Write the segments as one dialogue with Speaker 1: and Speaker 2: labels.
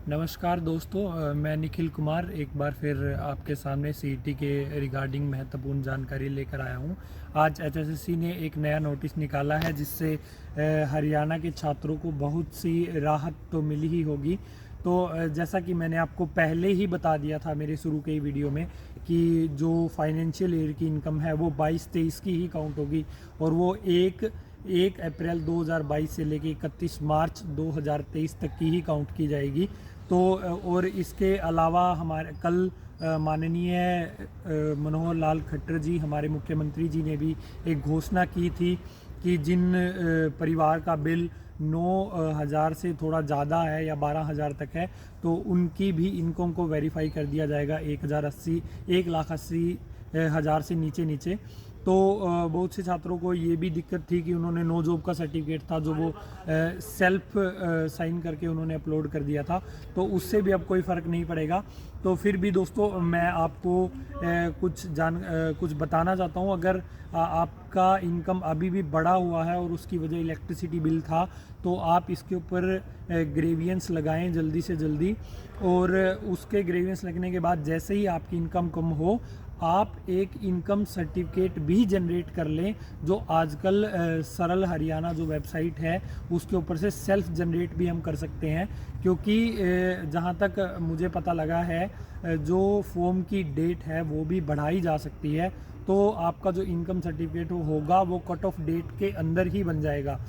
Speaker 1: नमस्कार दोस्तों, मैं निखिल कुमार एक बार फिर आपके सामने सीईटी के रिगार्डिंग महत्वपूर्ण जानकारी लेकर आया हूं। आज एचएसएससी ने एक नया नोटिस निकाला है जिससे हरियाणा के छात्रों को बहुत सी राहत तो मिली ही होगी। तो जैसा कि मैंने आपको पहले ही बता दिया था मेरे शुरू के ही वीडियो में कि जो फाइनेंशियल ईयर की इनकम है वो 22-23 की ही काउंट होगी और वो 1 अप्रैल 2022 से लेकर 31 मार्च 2023 तक की ही काउंट की जाएगी। तो और इसके अलावा हमारे कल माननीय मनोहर लाल खट्टर जी, हमारे मुख्यमंत्री जी ने भी एक घोषणा की थी कि जिन परिवार का बिल 9,000 से थोड़ा ज़्यादा है या 12,000 तक है तो उनकी भी इनकम को वेरीफाई कर दिया जाएगा 1,80,000 से नीचे नीचे। तो बहुत से छात्रों को ये भी दिक्कत थी कि उन्होंने नो जॉब का सर्टिफिकेट था जो वो सेल्फ साइन करके उन्होंने अपलोड कर दिया था, तो उससे भी अब कोई फ़र्क नहीं पड़ेगा। तो फिर भी दोस्तों मैं आपको कुछ बताना चाहता हूँ। अगर आपका इनकम अभी भी बढ़ा हुआ है और उसकी वजह इलेक्ट्रिसिटी बिल था तो आप इसके ऊपर ग्रेवियंस लगाएं जल्दी से जल्दी, और उसके ग्रेवियंस लगने के बाद जैसे ही आपकी इनकम कम हो आप एक इनकम सर्टिफिकेट भी जनरेट कर लें, जो आजकल सरल हरियाणा जो वेबसाइट है उसके ऊपर से सेल्फ जनरेट भी हम कर सकते हैं। क्योंकि जहाँ तक मुझे पता लगा है जो फॉर्म की डेट है वो भी बढ़ाई जा सकती है, तो आपका जो इनकम सर्टिफिकेट होगा वो कट ऑफ डेट के अंदर ही बन जाएगा।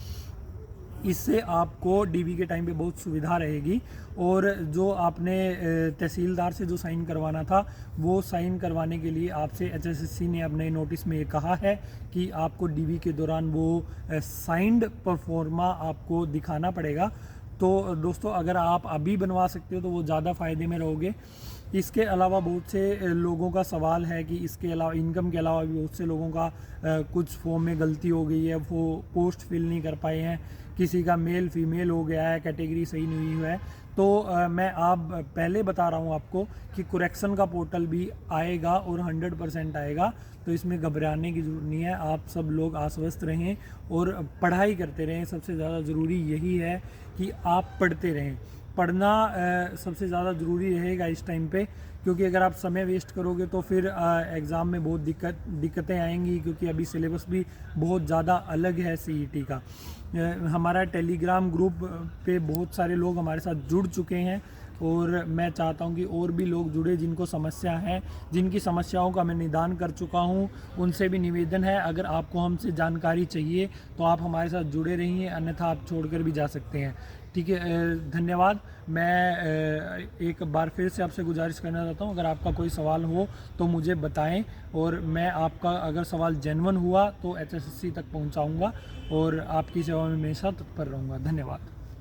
Speaker 1: इससे आपको डीबी के टाइम पे बहुत सुविधा रहेगी। और जो आपने तहसीलदार से जो साइन करवाना था वो साइन करवाने के लिए आपसे एचएसएससी ने अपने नोटिस में ये कहा है कि आपको डीबी के दौरान वो साइंड परफॉर्मा आपको दिखाना पड़ेगा। तो दोस्तों अगर आप अभी बनवा सकते हो तो वो ज़्यादा फ़ायदे में रहोगे। इसके अलावा बहुत से लोगों का सवाल है कि इसके अलावा इनकम के अलावा भी बहुत से लोगों का कुछ फॉर्म में गलती हो गई है, वो पोस्ट फिल नहीं कर पाए हैं, किसी का मेल फीमेल हो गया है, कैटेगरी सही नहीं हुई है। तो मैं आप पहले बता रहा हूँ आपको कि कुरेक्शन का पोर्टल भी आएगा और 100% आएगा, तो इसमें घबराने की ज़रूरत नहीं है। आप सब लोग आश्वस्त रहें और पढ़ाई करते रहें। सबसे ज़्यादा ज़रूरी यही है कि आप पढ़ते रहें। पढ़ना सबसे ज़्यादा ज़रूरी रहेगा इस टाइम पे, क्योंकि अगर आप समय वेस्ट करोगे तो फिर एग्ज़ाम में बहुत दिक्कतें आएंगी, क्योंकि अभी सिलेबस भी बहुत ज़्यादा अलग है सीईटी का। हमारा टेलीग्राम ग्रुप पे बहुत सारे लोग हमारे साथ जुड़ चुके हैं और मैं चाहता हूं कि और भी लोग जुड़े जिनको समस्या है, जिनकी समस्याओं का मैं निदान कर चुका हूं। उनसे भी निवेदन है, अगर आपको हमसे जानकारी चाहिए तो आप हमारे साथ जुड़े रहिए, अन्यथा आप छोड़कर भी जा सकते हैं। ठीक है, धन्यवाद। मैं एक बार फिर से आपसे गुजारिश करना चाहता हूं, अगर आपका कोई सवाल हो तो मुझे बताएं और मैं आपका अगर सवाल जेन्युइन हुआ तो एचएसएससी तक पहुंचाऊंगा और आपकी सेवा में हमेशा तत्पर रहूंगा। धन्यवाद।